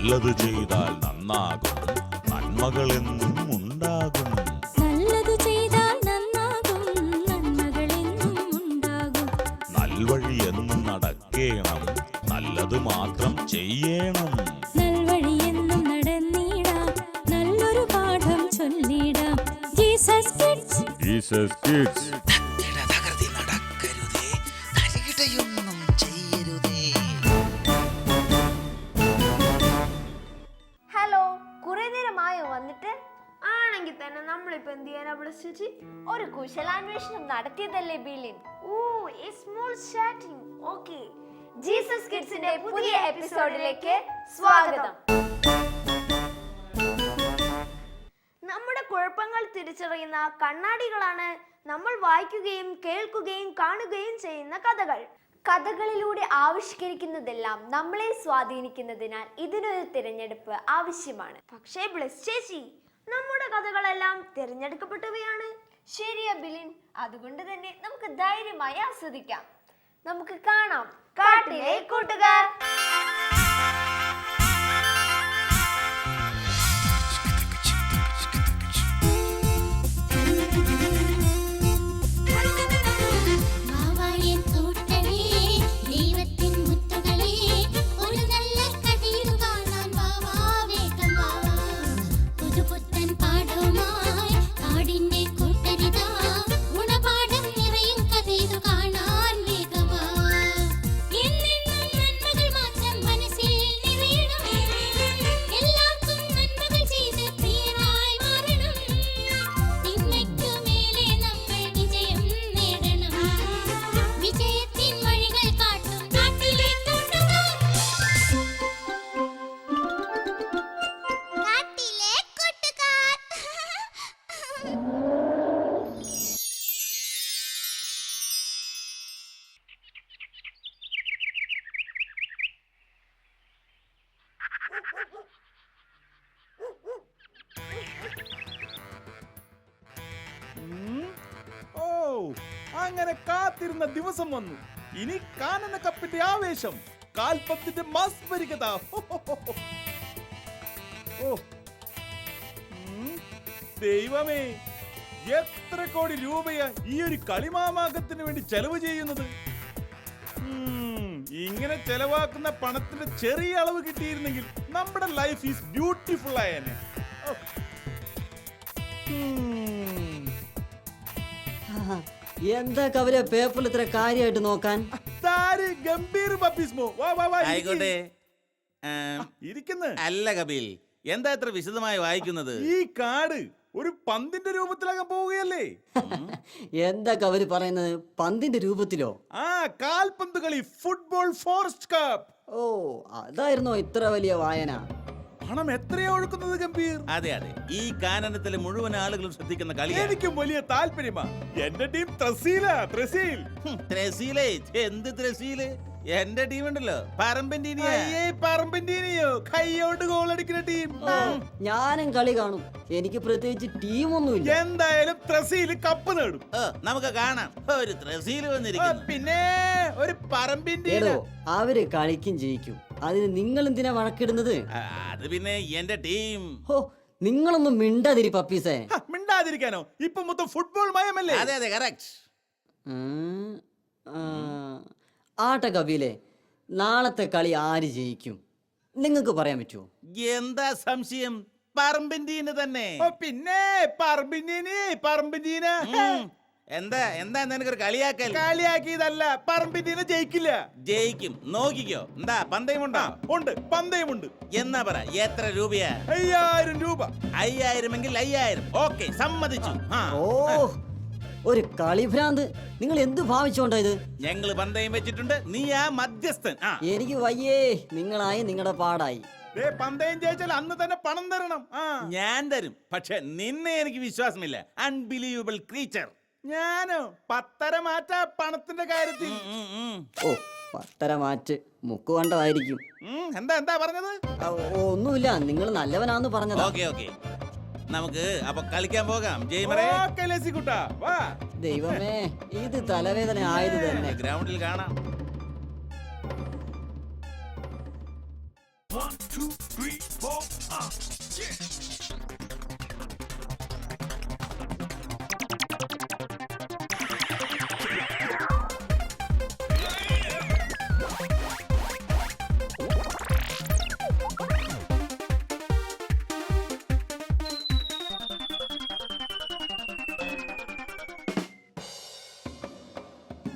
നല്ലത് ചെയ്താൽ നന്നാകും, നന്മകളെന്നും ഉണ്ടാകും. നല്ലതു ചെയ്താൽ നന്നാകും, നന്മകളെന്നും ഉണ്ടാകും. നൽവഴി എന്നും നടക്കേണം, നല്ലത് മാത്രം ചെയ്യണം. നൽവഴിയെന്നും നടന്നിടാം, നല്ലൊരു പാഠം ചൊല്ലിടാം. Jesus kids, Jesus kids. നടക്കരുതേ, തരികിടയൊന്നും ചെയ്യരുതേ. ഹലോ, കുറെ നേരമായോ വന്നിട്ട്? ആണെങ്കിൽ തന്നെ നമ്മളിപ്പോ എന്ത് ചെയ്യാനാ വിളിച്ചു? ഒരു കുശലാന്വേഷണം നടത്തിയതല്ലേ ബിലിൻ? ഓ, a small chatting. Okay. Jesus കിഡ്സിന്റെ പുതിയ എപ്പിസോഡിലേക്ക് സ്വാഗതം. നമ്മുടെ കുഴപ്പങ്ങൾ തിരിച്ചറിയുന്ന കണ്ണാടികളാണ് നമ്മൾ വായിക്കുകയും കേൾക്കുകയും കാണുകയും ചെയ്യുന്ന കഥകൾ. കഥകളിലൂടെ ആവിഷ്കരിക്കുന്നതെല്ലാം നമ്മളെ സ്വാധീനിക്കുന്നതിനാൽ ഇതിനൊരു തിരഞ്ഞെടുപ്പ് ആവശ്യമാണ്. പക്ഷേ ബ്ലെസ് ചേച്ചി, നമ്മുടെ കഥകളെല്ലാം തിരഞ്ഞെടുക്കപ്പെട്ടവയാണ്. ശരിയാ ബിലിൻ, അതുകൊണ്ട് തന്നെ നമുക്ക് ധൈര്യമായി ആസ്വദിക്കാം. നമുക്ക് കാണാം കാട്ടിലെ കൂട്ടുകാർ. അങ്ങനെ കാത്തിരുന്ന ദിവസം വന്നു. ഇനി കാനന കപ്പിന്റെ ആവേശം, കാൽപത്തിന്റെ മാസ്മരികത. ഓ ദൈവമേ, എത്ര കോടി രൂപയാ ഈ ഒരു കളിമാമാകത്തിന് വേണ്ടി ചെലവ് ചെയ്യുന്നത്. ഇങ്ങനെ ചെലവാക്കുന്ന പണത്തിന്റെ ചെറിയ അളവ് കിട്ടിയിരുന്നെങ്കിൽ നമ്മുടെ ലൈഫ് ഈസ് ബ്യൂട്ടിഫുൾ ആയേനെ. എന്താ കവല പേപ്പറിൽ ഇത്ര കാര്യമായിട്ട് നോക്കാൻ? അല്ല കപിൽ, എന്താ ഇത്ര വിശദമായി വായിക്കുന്നത്? ഈ കാർഡ് ഒരു പന്തിന്റെ രൂപത്തിലാകാൻ പോവുകയല്ലേ? എന്താ കവല് പറയുന്നത്? പന്തിന്റെ രൂപത്തിലോ? ആ, കാൽപന്ത് കളി, ഫുട്ബോൾ ഫോറസ്റ്റ് കപ്പ്. ഓ, അതായിരുന്നോ ഇത്ര വലിയ വായന? പണം എത്രയാ ഒഴുക്കുന്നത് ഗംഭീർ? അതെ അതെ, ഈ കാനനത്തിലെ മുഴുവൻ ആളുകളും ശ്രദ്ധിക്കുന്ന കളി. എനിക്കും വലിയ താല്പര്യമാ. എന്റെ ടീം ത്രസീല. ത്രസീലേ? എന്ത് ത്രസീല്? എന്റെ ടീം ഉണ്ടല്ലോ, പറമ്പന്റീനിയോ, കൈയോണ്ട് ഗോൾ അടിക്കുന്ന ടീം. ഞാനും കളി കാണും, എനിക്ക് പ്രത്യേകിച്ച് ടീമൊന്നുമില്ല. എന്തായാലും ത്രസീല് കപ്പ് നേടും. നമുക്ക് കാണാം. ഒരു ത്രസീല് വന്നിരിക്കുന്നു. പിന്നെ ഒരു പറമ്പിന്റെ. അവര് കളിക്കും ജയിക്കും, അതിന് നിങ്ങൾ എന്തിനാ വഴക്കിടുന്നത്? അത് പിന്നെ എന്റെ ടീം. ഹോ, നിങ്ങളൊന്നും മിണ്ടാതിരി പപ്പീസേ. മിണ്ടാതിരിക്കാനോ? ഇപ്പൊ മൊത്തം ഫുട്ബോൾ മയമല്ലേ? അതെ അതെ, കറക്റ്റ്. ആട്ടെ കപിലെ, നാളത്തെ കളി ആര് ജയിക്കും നിങ്ങൾക്ക് പറയാൻ പറ്റുമോ? എന്താ സംശയം? പറമ്പിന്റീന് തന്നെ. പിന്നെ പറമ്പിന്റീന. എന്താ എന്താ നിനക്കൊരു കളിയാക്കൽ? കളിയാക്കിയതല്ല, പറമ്പിന്റീന ജയിക്കില്ല. ജയിക്കും, നോക്കിക്കോ. എന്താ പന്തയമുണ്ടോ? ഉണ്ട്, പന്തയമുണ്ട്. എന്നാ പറ, എത്ര രൂപയാ? 5000 രൂപ. 5000 എങ്കിൽ 5000. ഓക്കെ, സമ്മതിച്ചു. ഓ, ഒരു കളിഭ്രാന്ത്. നിങ്ങൾ എന്ത് ഭാവിച്ചോണ്ടാ ഇത്? ഞങ്ങള് പന്തയം വെച്ചിട്ടുണ്ട്, നീ ആ മധ്യസ്ഥൻ. എനിക്ക് വയ്യേ, നിങ്ങളായി നിങ്ങളുടെ പാടായി. പന്തയം ജയിച്ചാൽ അന്ന് തന്നെ പണം തരണം. ഞാൻ തരും, പക്ഷെ നിന്നെ എനിക്ക് വിശ്വാസമില്ല. Unbelievable creature. ഞാനോ പത്തര മാറ്റ പണത്തിന്റെ കാര്യത്തിൽ? ഓ, പത്തര മാറ്റ് മുക്കുകൊണ്ടതായിരിക്കും. എന്താ പറഞ്ഞത്? ഒന്നുമില്ല, നിങ്ങൾ നല്ലവനാന്ന് പറഞ്ഞത്. ഓക്കെ ഓക്കെ, നമുക്ക് അപ്പൊ കളിക്കാൻ പോകാം. ദൈവമേ, ഇത് തലവേദന ആയത് തന്നെ. ഗ്രൗണ്ടിൽ കാണാം.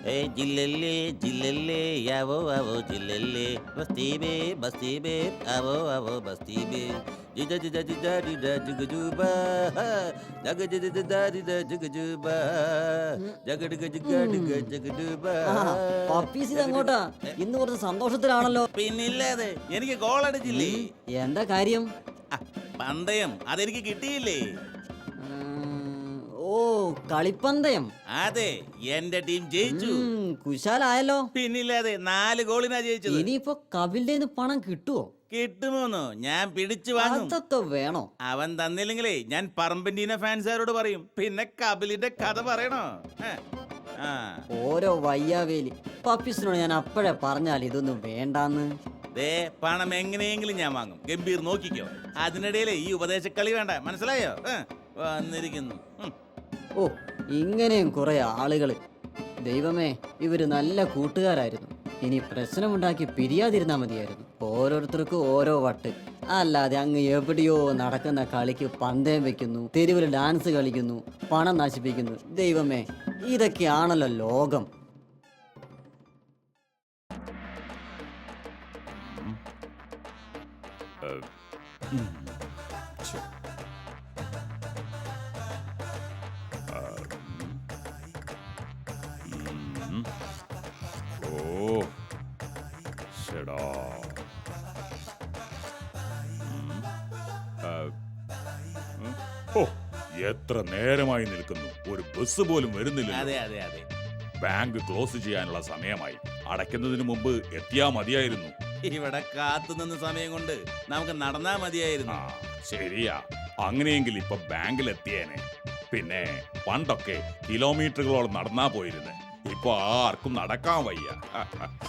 ഏ ജില്ലല്ലേ ജില്ലല്ലേ ആവോ ആവോ ജില്ലല്ലേ ബസ്തീബേ ബസ്തീബേ ആവോ ആവോ ബസ്തീബേ ജിജ ജിജ ജിജ ജിജ ജുഗജുബ ജഗ ജിജ ജിജ ജിജ ജുഗജുബ ജഗഡുഗ ജഗഡുഗ ജഗഡുബ. പപ്പീസ് ഇത് എങ്ങോട്ടാ? ഇന്ന് കുറച്ച് സന്തോഷത്തിലാണല്ലോ. പിന്നില്ലാതെ എനിക്ക് ഗോൾ അടിച്ചില്ലേ. എന്താ കാര്യം? പന്തയം അതെനിക്ക് കിട്ടിയില്ലേ. ഓ, കളിപ്പന്തയം. അതെ, എന്റെ ടീം ജയിച്ചു. കുശാലായല്ലോ. പിന്നില്ലാതെ 4 ഗോളിനാ ജയിച്ചത്. ഇനിയിപ്പോ കപിലിന്റെ പണം കിട്ടുവോ? കിട്ടുമോന്നോ? ഞാൻ പിടിച്ചു വാങ്ങും. അതൊക്കെ വേണോ? അവൻ തന്നില്ലെങ്കിലേ ഞാൻ പറമ്പന്റീന ഫാൻസുകാരോട് പറയും. പിന്നെ കപിലിന്റെ കഥ പറയണോ? ഓരോ വയ്യാവേലി. പപ്പീസിനോട് ഞാൻ അപ്പോഴേ പറഞ്ഞാൽ ഇതൊന്നും വേണ്ടാന്ന്. ദേ, പണം എങ്ങനെയെങ്കിലും ഞാൻ വാങ്ങും. ഗംഭീർ നോക്കിക്കോ. അതിനിടയിലെ ഈ ഉപദേശക്കളി വേണ്ട, മനസ്സിലായോ? വന്നിരിക്കുന്നു. ഓ, ഇങ്ങനെയും കുറെ ആളുകള്. ദൈവമേ, ഇവര് നല്ല കൂട്ടുകാരായിരുന്നു. ഇനി പ്രശ്നമുണ്ടാക്കി പിരിയാതിരുന്നാ മതിയായിരുന്നു. ഓരോരുത്തർക്കും ഓരോ വട്ട്. അല്ലാതെ അങ്ങ് എവിടെയോ നടക്കുന്ന കളിക്ക് പന്തയം വെക്കുന്നു, തെരുവിൽ ഡാൻസ് കളിക്കുന്നു, പണം നശിപ്പിക്കുന്നു. ദൈവമേ, ഇതൊക്കെയാണല്ലോ ലോകം. ഓ ശടാ. ഓ, എത്ര നേരമായി നിൽക്കുന്നു, ഒരു ബസ് പോലും വരുന്നില്ല. അതെ അതെ അതെ, ബാങ്ക് ക്ലോസ് ചെയ്യാനുള്ള സമയമായി. അടയ്ക്കുന്നതിന് മുമ്പ് എത്തിയാ മതിയായിരുന്നു. ഇവിടെ കാത്തുനിന്ന സമയം കൊണ്ട് നമുക്ക് നടന്നാ മതിയായിരുന്നു. ശരിയാ, അങ്ങനെയെങ്കിൽ ഇപ്പൊ ബാങ്കിൽ എത്തിയേനെ. പിന്നെ പണ്ടൊക്കെ കിലോമീറ്ററുകളോളം നടന്നാ പോയിരുന്നേ. ഇപ്പൊ ആർക്കും നടക്കാൻ വയ്യ.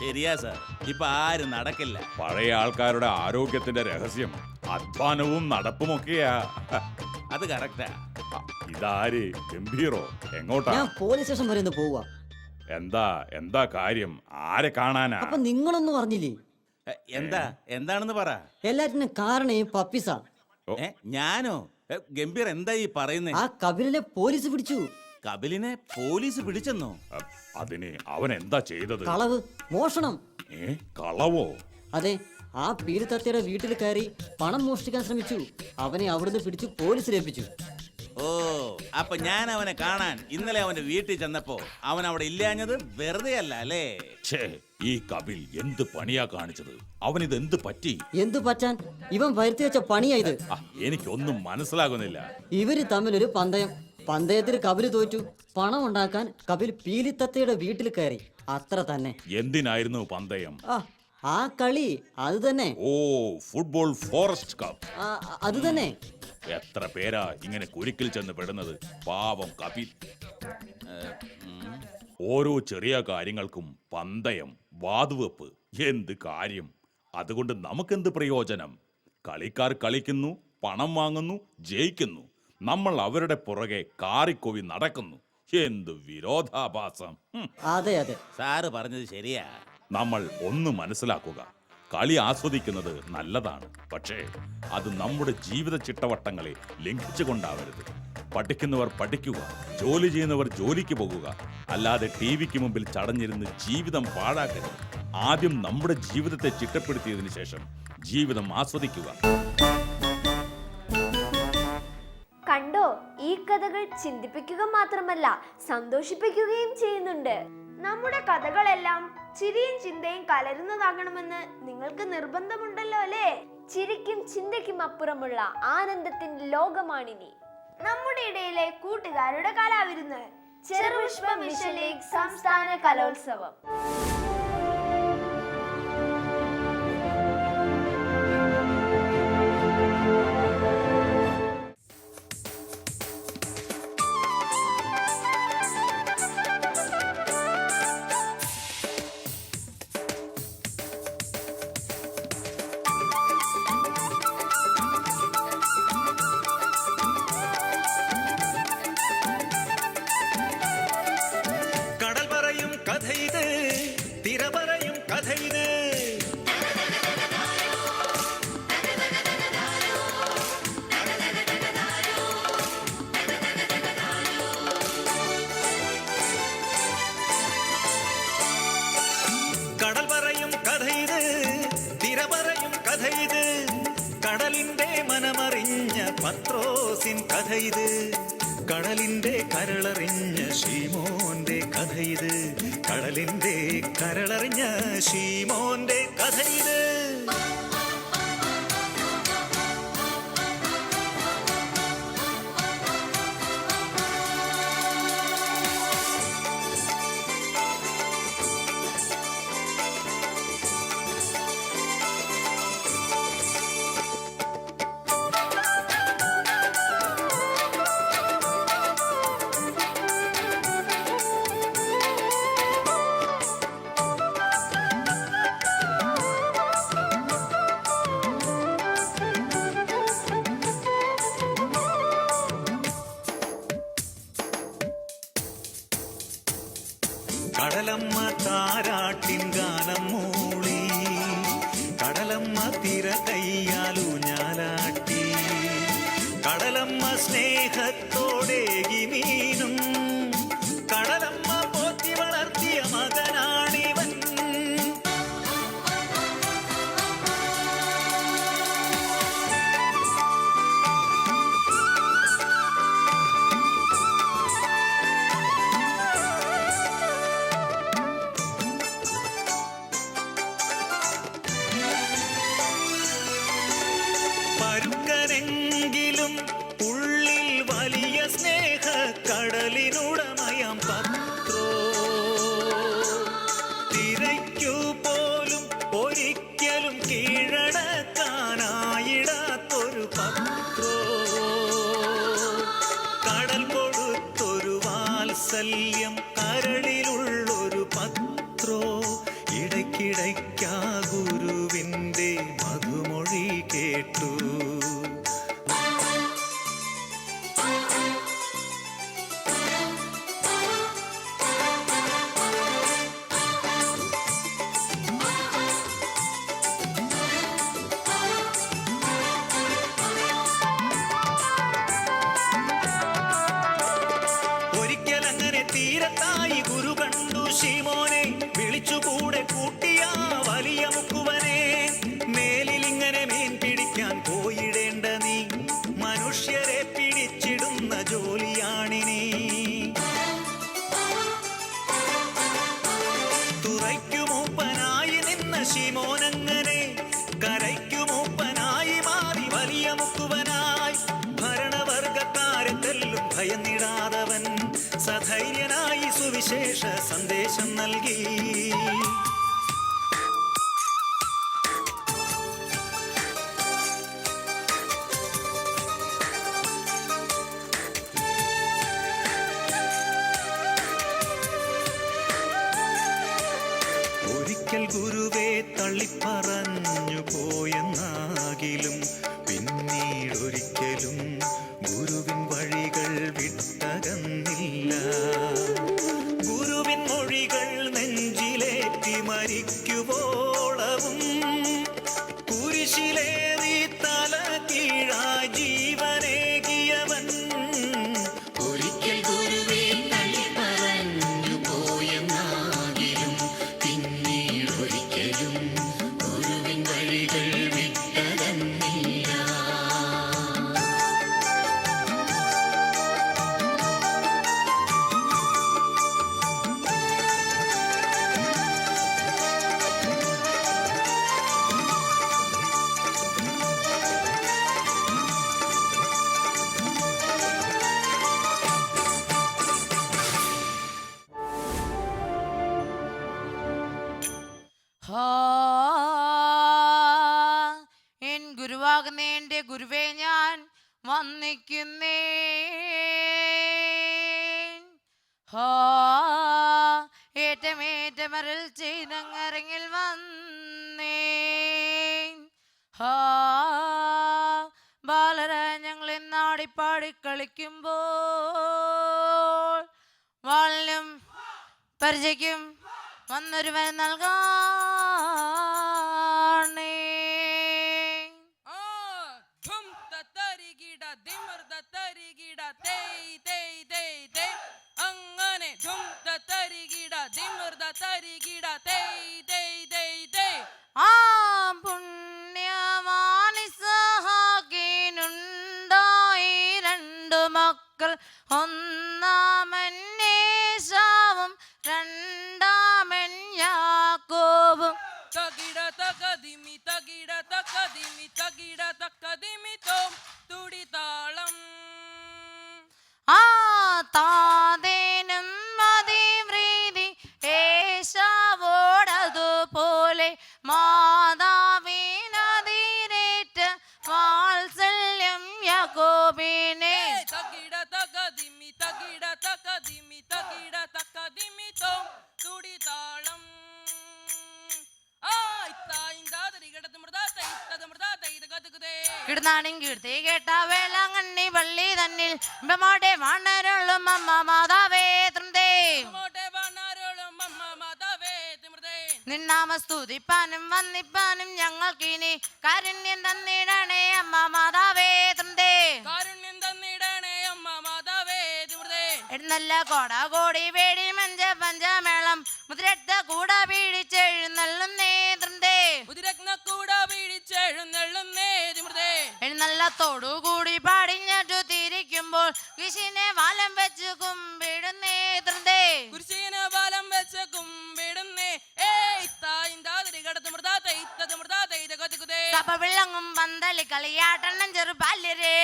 ശരിയാ സാർ, ഇപ്പൊ ആരും നടക്കില്ല. പഴയ ആൾക്കാരുടെ ആരോഗ്യത്തിന്റെ രഹസ്യം അധ്വാനവും നടപ്പുമൊക്കെയാ. അത് കറക്റ്റാ. ഇതാര്? ഗംഭീറോ? എങ്ങോട്ടാ? ഞാൻ പോലീസ് സ്റ്റേഷൻ വരെ ഒന്ന് പോവാ. എന്താ കാര്യം? ആരെ കാണാനാ? അപ്പൊ നിങ്ങളൊന്നും പറഞ്ഞില്ലേ? എന്താണെന്ന് പറ. എല്ലാറ്റിനും കാരണം ഈ പപ്പീസാ. ഞാനോ? ഗംഭീർ എന്താ ഈ പറയുന്നേ? ആ കപിലിനെ പോലീസ് പിടിച്ചു. കപിലിനെ പോലീസ് പിടിച്ചെന്നോ? അതിന് അവൻ എന്താ ചെയ്തത്? കളവ്, മോഷണം. കളവോ? അതെ, ആ പീലിത്തത്തയുടെ വീട്ടിൽ കയറി പണം മോഷ്ടിക്കാൻ ശ്രമിച്ചു. അവനെ അവിടുന്ന് പിടിച്ചു പോലീസിലേൽപ്പിച്ചു. ഓ, അപ്പൊ ഞാൻ അവനെ കാണാൻ ഇന്നലെ അവന്റെ വീട്ടിൽ ചെന്നപ്പോ അവൻ അവിടെ ഇല്ലാഞ്ഞത് വെറുതെ അല്ല അല്ലേ? ഈ കപിൽ എന്ത് പണിയാ കാണിച്ചത്? അവനിത് എന്ത് പറ്റി? എന്തു പറ്റാൻ? ഇവൻ വരുത്തി വെച്ച പണിയായത്. എനിക്കൊന്നും മനസ്സിലാകുന്നില്ല. ഇവര് തമ്മിലൊരു പന്തയം. പന്തയത്തിൽ കപില് തോറ്റു. പണം ഉണ്ടാക്കാൻ കപിൽ പീലിത്തത്തയുടെ വീട്ടിൽ കയറി. അത്ര തന്നെ. എന്തിനായിരുന്നു പന്തയം? ആ കളി അത് തന്നെ. ഓ, ഫുട്ബോൾ ഫോറസ്റ്റ് കപ്പ്. അത് തന്നെ. എത്ര പേരാ ഇങ്ങനെ കുരുക്കിൽ ചെന്ന് പെടുന്നത്? പാവം കപിൽ. ഓരോ ചെറിയ കാര്യങ്ങൾക്കും പന്തയം, വാതുവെപ്പ്. എന്ത് കാര്യം? അതുകൊണ്ട് നമുക്കെന്ത് പ്രയോജനം? കളിക്കാർ കളിക്കുന്നു, പണം വാങ്ങുന്നു, ജയിക്കുന്നു. നമ്മൾ അവരുടെ പുറകെ കാറിക്കൊവി നടക്കുന്നു. എന്ത് വിരോധാഭാസം. അതെ അതെ, സാറ് പറഞ്ഞത് ശരിയാ. നമ്മൾ ഒന്ന് മനസ്സിലാക്കുക. കളി ആസ്വദിക്കുന്നത് നല്ലതാണ്. പക്ഷേ അത് നമ്മുടെ ജീവിത ചിട്ടവട്ടങ്ങളെ ലംഘിച്ചുകൊണ്ടാവരുത്. പഠിക്കുന്നവർ പഠിക്കുക, ജോലി ചെയ്യുന്നവർ ജോലിക്ക് പോകുക. അല്ലാതെ ടിവിക്ക് മുമ്പിൽ ചടഞ്ഞിരുന്ന് ജീവിതം പാഴാക്കരുത്. ആദ്യം നമ്മുടെ ജീവിതത്തെ ചിട്ടപ്പെടുത്തിയതിനു ശേഷം ജീവിതം ആസ്വദിക്കുക. കണ്ടോ, ഈ കഥകൾ ചിന്തിപ്പിക്കുക മാത്രമല്ല സന്തോഷിപ്പിക്കുകയും ചെയ്യുന്നുണ്ട്. നമ്മുടെ കഥകളെല്ലാം ചിരിയും ചിന്തയും കലരുന്നതാകണമെന്ന് നിങ്ങൾക്ക് നിർബന്ധമുണ്ടല്ലോ അല്ലേ? ചിരിക്കും ചിന്തയ്ക്കും അപ്പുറമുള്ള ആനന്ദത്തിന്റെ ലോകമാണിനി. നമ്മുടെ ഇടയിലെ കൂട്ടുകാരുടെ കലാവിരുന്ന് ചെറുപുഷ്പ മിഷൻ ലീഗ് സംസ്ഥാന കലോത്സവം. പത്രോസിൻ കഥയിത്, കടലിന്റെ കരളറിഞ്ഞ ശീമോന്റെ കഥയിത്, കടലിന്റെ കരളറിഞ്ഞ ശീമോന്റെ കഥയിത്. കടലമ്മ താരാട്ടിൻ ഗാനം മൂളി, കടലമ്മ തിര കയ്യാലൂഞ്ഞാലാട്ടി, കടലമ്മ സ്നേഹത്തോടേകി മീനും, കടലമ്മ പോറ്റി വളർത്തിയ മകനാണിവൻ. പരുക്കനെങ്കിലും ഉള്ളിൽ വലിയ സ്നേഹ കടലിനുടമയം പത്രോ, തിരയ്ക്കു പോലും ഒരിക്കലും കീഴടക്കാനായിടാത്തൊരു പത്രോ, കടൽ കൊടുത്തൊരു വാത്സല്യം കരളിലുള്ളൊരു പത്രോ, ഇടയ്ക്കിടയ്ക്കാ ഗുരുവിൻ്റെ മധുമൊഴി കേട്ടു. ഒരിക്കലങ്ങനെ തീരത്തായി ഗുരു കണ്ടു ശീമോനെ, വിളിച്ചുകൂടെ കൂട്ടിയ വലിയ മുക്കുവനെ. മേലിലിങ്ങനെ മീൻ പിടിക്കാൻ പോയിടേണ്ട നീ, മനുഷ്യരെ പിടിച്ചിടുന്ന ജോലിയാണിനി. തുറയ്ക്കുമൂപ്പനായി നിന്ന ശീമോനങ്ങനെ കരയ്ക്കുമൂപ്പനായി മാറി വലിയ മുക്കുവനായി. ഭരണവർഗക്കാരെ തെല്ലും ഭയന്നിടാതവൻ സധൈര്യനായി സുവിശേഷ സന്ദേശം നൽകി. ഒരിക്കൽ ഗുരുവെ തള്ളിപ്പറഞ്ഞു പോയെന്നാകിലും പിന്നീടൊരിക്കലും ഗുരുവിൻ വഴികൾ വിട്ടകന്നില്ല. ഗുരുവിൻ മൊഴികൾ നെഞ്ചിലേറ്റി മരിക്കുവോളവും കുരിശിലേറി തല കീഴായി ജീവനേകിയവൻ. ഒരിക്കൽ ഗുരുവെ തള്ളിപ്പറഞ്ഞു പോയെന്നാകിലും പിന്നീടൊരിക്കലും ഗുരുവിൻ വഴികൾ വിട്ടകന്നില്ല. എൻ ഗുരുവാകുന്ന എൻ്റെ ഗുരുവേ ഞാൻ വന്നിക്കുന്നേ. ഏറ്റമേറ്റമരൽ ചെയ്തങ്ങരങ്ങിൽ വന്നേ. ബാലരാജങ്ങൾ എന്നാടിപ്പാടി കളിക്കുമ്പോൾ വാളിനും പരിചയ്ക്കും വന്നൊരുവൻ നൽകാണേ. അങ്ങനെ ആ പുണ്യമാനിസഹാകിനുണ്ടാ മക്കൾ ഒന്നാമൻ ഏശാവും രണ്ടാമൻ യാക്കോബും. തകിട തകദിമി തകിട തകദിമി തകിട തകദിമി തോം തുടിതാളം. ആ താതേനും മതിവ്രീതി ഏശാവോടതുപോലെ മാതാവിനതിരേറ്റ് വാത്സല്യം യാക്കോബിനെ. തകിട തകദിമി തകിട തകദിമി തകിട തകദിമി തോം തുടിതാളം. കിടന്നാടും കീർത്തി കേട്ട വേളാങ്കണ്ണി പള്ളി തന്നിൽ ഇമ്പമോടെ വാണരുളും അമ്മ മാതാവേ തൃന്തേ. നിന്നാമ സ്തുതിപ്പാനും വന്നിപ്പാനും ഞങ്ങൾക്കിനി കാരുണ്യം തന്നിടണേ അമ്മ മാതാവേ തൃന്തേ. കാരുണ്യം തന്നിടണേ അമ്മ മാതാവേ തൃന്തേ. എഴുന്നല്ല കോട കോടി വേടി മഞ്ച പഞ്ചമേളം മുതിരക്ത കൂട വീടിച്ചെഴുന്നള്ളുന്നേ തൃന്തേ. മുതിരക്ത കൂട വീടിച്ചെഴുന്നള്ളുന്നേ തൃന്തേ. എഴുന്നള്ളത്തോടു കൂടി പാടിഞ്ഞു തിരിക്കുമ്പോൾ കുരിശിനെ വാലം വെച്ച് കുമ്പിടുന്നേ തൃന്തേ. കുരിശിനെ വാലം വെച്ച് കുമ്പിടുന്നേ. സഭ വിളങ്ങും പന്തലി കളിയാട്ടണം ചെറുബാല്യരേ.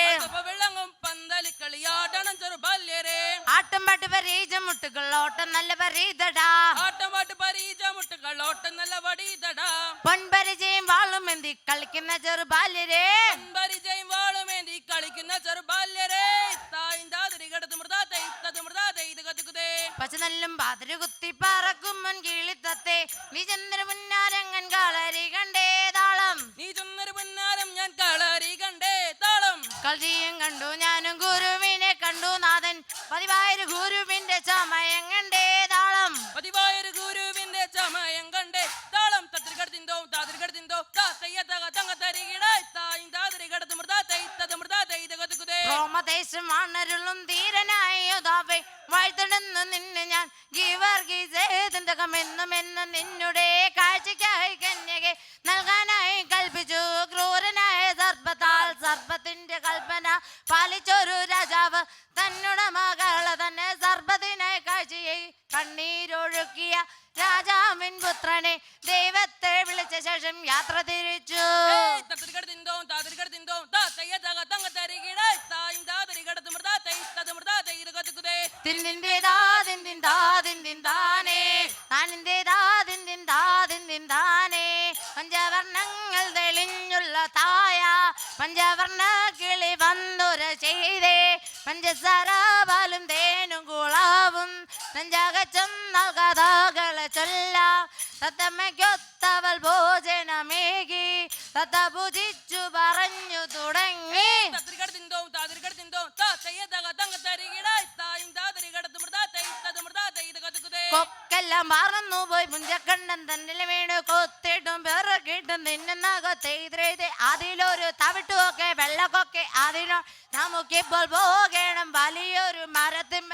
വിളങ്ങും പന്തലി കളിയാട്ടണം ചെറുബാല്യരേ. ആട്ടം പാട്ട് പരീജ മുട്ടുകൾ ഓട്ടം നല്ല പരീതടാ. ആട്ടം പാട്ട് പരീജ മുട്ടുകൾ ഓട്ടം നല്ല വടീതടാ. പൊൻപരിചയം വാളുമെന്തി കളിക്കുന്ന ചെറുബാല്യരേ. പൊൻപരിചയം വാളുമേന്തി കളിക്കുന്ന ചെറുബാല്യരേ. പച്ചനെല്ലും പാതിരി കുത്തി പറക്കും മുൻ കീളിത്തത്തെ നീ ചന്ദ്ര മുന്നാരങ്ങൻ കളരി കണ്ടേ താളം. നീ ചന്ദ്ര മുന്നാരം ഞാൻ കളരി കണ്ടേ താളം. കളിയും കണ്ടു ഞാനും ഗുരുവിനെ കണ്ടു നാഥൻ പതിവായൊരു ഗുരുവിന്റെ ചമയം കണ്ടേ താളം. പതിവായൊരു ഗുരുവിന്റെ ചമയം കണ്ടേ താളം. തത്തിരികടത്തിന്തോ താതിരികടത്തിന്തോ താത്തയ്യ തക തങ്ങ തരികിടായി തായും താതിരികടത്ത് മൃതാ തൈത്തത് മൃതാ തൈത കതുകുതേ. റോമദേശം വാണരുളും ധീരനായ യോദ്ധാവേ വാഴ്ത്തിടുന്നു നിന്നെ ഞാൻ ഗീവർഗീസേതകമെന്നും എന്നും നിന്നുടെ കാഴ്ചയ്ക്കായി കന്യകെ നൽകാനായി കൽപ്പിച്ചു ക്രൂരനായ സർപ്പത്താൽ സർപ്പത്തിന്റെ കൽപ്പന പാലിച്ചൊരു രാജാവ് തന്നുടെ മകളെ തന്നെ സർപ്പത്തിനായി കാഴ്ചയെ കണ്ണീരൊഴുക്കിയ രാജാവിൻ പുത്രനെ ദൈവത്തെ വിളിച്ച ശേഷം യാത്ര തിരിച്ചു. പഞ്ചവർണ്ണങ്ങൾ തെളിഞ്ഞുള്ള തായ പഞ്ചവർണ്ണ കിളി വന്നുര ചെയ്തേ. പഞ്ചസാര പാലും തേനും കുളാവും നെഞ്ചകച്ചൊന്ന കഥകളെ ചൊല്ലാം. തത്തമ്മയ്ക്കൊത്തവൾ ഭോജനമേകി തത്ത പൂജിച്ചു പറഞ്ഞു തുടങ്ങി. കൊക്കെല്ലാം മറന്നു പോയി പുഞ്ചക്കണ്ണൻ തന്നെ വീണ് കൊത്തിട്ടും പിറകിട്ടും നിന്നകത്തെ അതിലൊരു തവിട്ടുമൊക്കെ വെള്ളക്കൊക്കെ അതിനോ നമുക്കിപ്പോൾ പോകണം വലിയൊരു മരത്തിൻ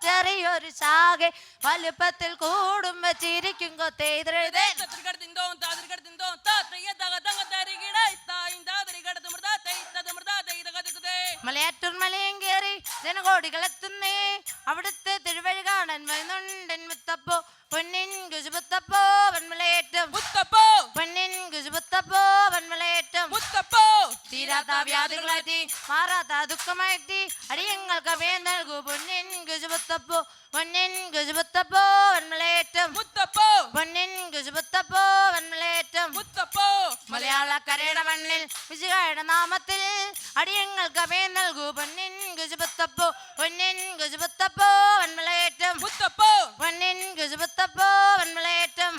ചെറിയൊരു ശാഖ വലുപ്പത്തിൽ കൂടുമ്പോ ചിരിക്കും കൊത്തേതേ. മലയാറ്റൂർ മലയും കയറി ജനകോടികൾ എത്തുന്നേ. അവിടുത്തെ തിരുവഴി കാണാൻ വരുന്നുണ്ടൻ മുത്തപ്പോ പൊന്നിൻ കുശുപുത്തപ്പോ വന്മലയേറ്റം. പൊന്നിൻ കുശുപുത്തപ്പോ വന്മലയേറ്റം. തീരാത്ത വ്യാധികളെത്തി മാറാത്ത ദുഃഖമായെത്തി അടിയങ്ങൾക്ക് അഭയം നൽകൂ പൊന്നിൻ കുശുപുത്തപ്പോ. പൊന്നിൻ കുശുപുത്തപ്പോ വന്മലയേറ്റം. പൊന്നിൻ കുശുപുത്തപ്പോ വന്മലയേറ്റം. മലയാളക്കരയുടെ മണ്ണിൽ വിജയയുടെ നാമത്തിൽ അടിയങ്ങൾക്ക് അഭയം നൽകൂ പൊന്നിൻ കുശുപുത്തപ്പോ. പൊന്നിൻ കുശുപുത്തപ്പോ വന്മലയേറ്റം. പൊന്നിൻ കുശുപുത്തപ്പോ വന്മലയേറ്റം.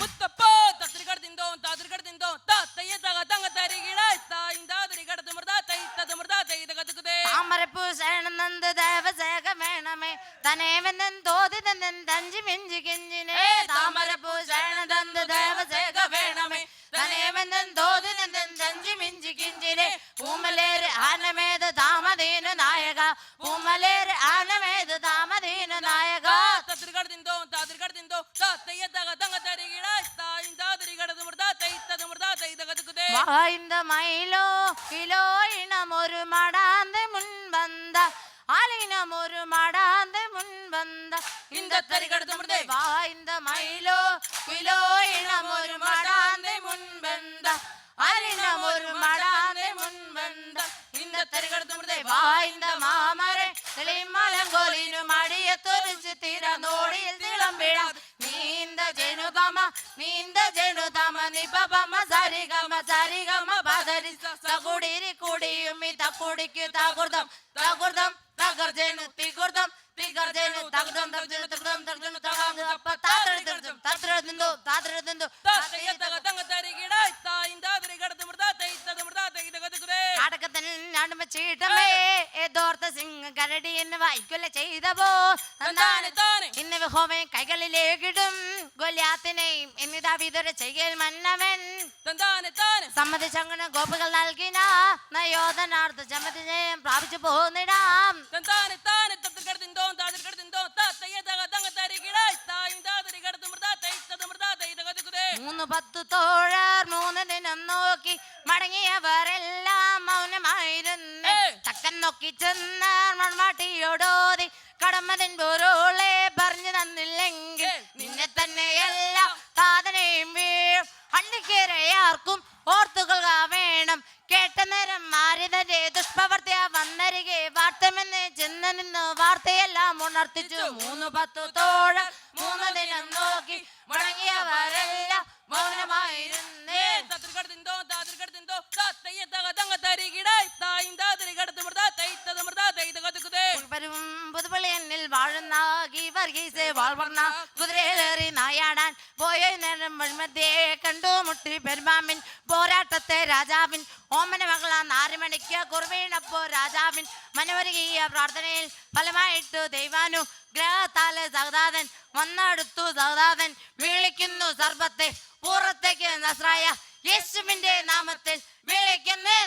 താമരപ്പൂ ശരണനന്ദ ദേവസേക വേണമേ തനേവെന്നും തോതിതെന്നും തഞ്ചി മിഞ്ചി കിഞ്ചിനെ. താമരപ്പൂ ശരണനന്ദ ദേവസേക വേണമേ തനേവെന്നും തോതിതെന്നും തഞ്ചി മിഞ്ചി കിഞ്ചിനെ. പൂമലേര് ആനമേത് താമതീനു നായക. പൂമലേര് ആനമേത് താമതീനു നായക. വായ്ந்த മയിലോ കിലോ ഇണമൊരു മടാന്ത മുൻപന്ത അലിനമൊരു മടാന്റെ മുൻപന്ത ഇന്ത തരികടത്ത് മൃദേ വായിന്ത മയിലോ കുയിലോ ഇണമൊരു മടാന്റെ മുൻപന്ത അലിനമൊരു മടാന്റെ മുൻപന്ത ഇന്ത തരികടത്ത് മൃദേ വായിന്ത മാമരെ തെളിമലങ്കോലിനു മടിയത്തൊരിച്ച് തീര നോടിയിൽ തിളമ്പിടാം നീന്ത ജനുതമ നിപമ സരിഗമ പദരി സകുടിരി കുടിയുമി തക്കുടിക്ക് തകുർദം തകർജനു തികുർദം തകർദം ചീട്ടമേ ഏതോർത്ത സിംഗ കരടി എന്ന് വായിക്കൊല്ല ചെയ്തവോ ഇന്ന് ഹോമേ കൈകളിലേക്കിടും ഗൊല്യാത്തിനെയും എന്നിതാ വിതുര ചെയ്യൽ മന്നവൻ സമ്മതിച്ചങ്ങനെ ഗോപുകൾ നൽകിന നയോധനാർത്ഥ ചമതിജയം പ്രാപിച്ചു പോകുന്നിടാം 310 തോഴർ 3 ദിനം നോക്കി മടങ്ങിയവരെല്ലാം മൗനമായിരുന്നു തക്കൻ നോക്കി ചെന്ന മൺവാട്ടിയോടോതി കടമതിൻ പൊരുളെ പറഞ്ഞു തന്നില്ലെങ്കിൽ നിന്നെ തന്നെയല്ല താതനെയും വീഴും അള്ളിക്കേറയാർക്കും ഓർത്തുകൊള്ളുക വേണം കേട്ട നേരം മാരിതന്റെ ദുഷ്പ്രവർത്തിയ വന്നരികെ വാർത്തമെന്ന് ചെന്ന് നിന്ന് വാർത്തയെല്ലാം ഉണർത്തിച്ചു 310 തോഴർ 3 ദിനം നോക്കി മടങ്ങിയവരെല്ലാം മൗനമായിരുന്നേ പുതുപള്ളിയിൽ വാഴുന്ന ഗീവർഗീസെ വാൾവർണ്ണ കുതിരയിലേറി നായാടാൻ പോയ നേരം വഴിമധ്യേ കണ്ടുമുട്ടി പെരുമാമിൻ പോരാട്ടത്തെ രാജാവിൻ ഓമന മകള 4 മണിക്ക് കുറുവീണപ്പോ രാജാവിൻ മനോരകീയ പ്രാർത്ഥനയിൽ ഫലമായിട്ട് ദൈവാനു ഗ്രഹത്താല് സഹദാതൻ വന്നെടുത്തു സഹദാതൻ വിളിക്കുന്നു സർബത്തെ പൂർവത്തേക്ക് നസ്രായ യേശുവിന്റെ നാമത്തിൽ വിളിക്കുന്നു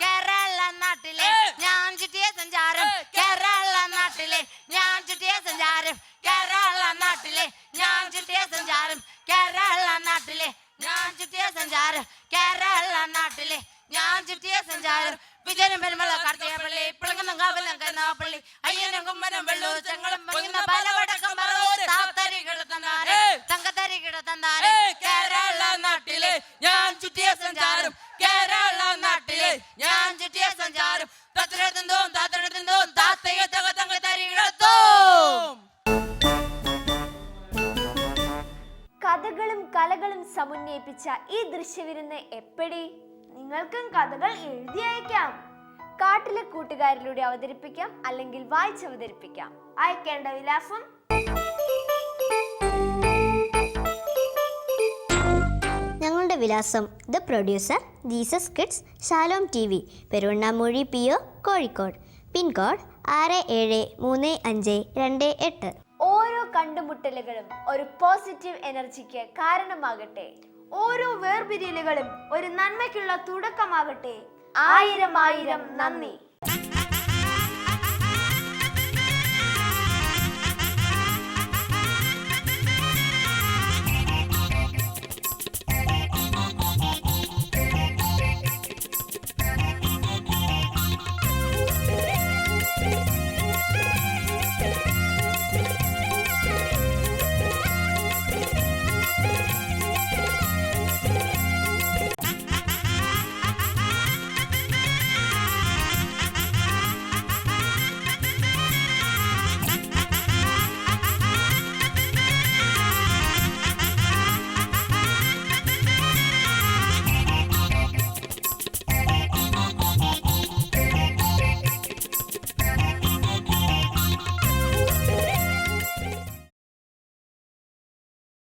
കേരള നാട്ടിലെ ഞാൻ ചുറ്റിയ സഞ്ചാരം കേരള നാട്ടിലെ ഞാൻ ചുറ്റിയ സഞ്ചാരം കേരള നാട്ടിലെ ഞാൻ ചുറ്റിയ സഞ്ചാരം കേരള നാട്ടിലെ ഞാൻ ചുറ്റിയ സഞ്ചാരം കേരള നാട്ടിലെ ഞാൻ ചുറ്റിയ സഞ്ചാരം വിജയനും പെരുമള കാർത്തികപ്പള്ളി പിളങ്ങുന്ന കാവലം കരുനാഗപ്പള്ളി അയ്യനും കുമ്മനം വെള്ളൂർ ചെങ്ങളും പങ്ങുന്ന പലവടക്കം താത്തരി കിടത്തന്നാരെ തങ്കത്തരി കിടത്തന്നാരെ കേരള നാട്ടിലെ ഞാൻ ചുറ്റിയ സഞ്ചാരം കേരള നാട്ടിലെ ഞാൻ ചുറ്റിയ സഞ്ചാരം തത്തിനെടുത്തോ താത്തയെ തങ്കത്തരി കിടത്തോ. കഥകളും കലകളും സമന്വയിപ്പിച്ച ഈ ദൃശ്യവിരുന്ന് എപ്പടി നിങ്ങൾക്കും കഥകൾ എഴുതി അയക്കാം. കാട്ടിലെ കൂട്ടുകാരിലൂടെ അവതരിപ്പിക്കാം, അല്ലെങ്കിൽ വായിച്ചവതരിപ്പിക്കാം. അയക്കേണ്ട വിലാസം ഞങ്ങളുടെ വിലാസം the producer Jesus kids Shalom TV, Peruvannamuzhi PO, Kozhikode. Pin code 673528. ഓരോ കണ്ടുമുട്ടലുകളും ഒരു പോസിറ്റീവ് എനർജിക്ക് കാരണമാകട്ടെ. ഓരോ വേർപിരിയലുകളും ഒരു നന്മയ്ക്കുള്ള തുടക്കമാകട്ടെ. 1000 നന്ദി.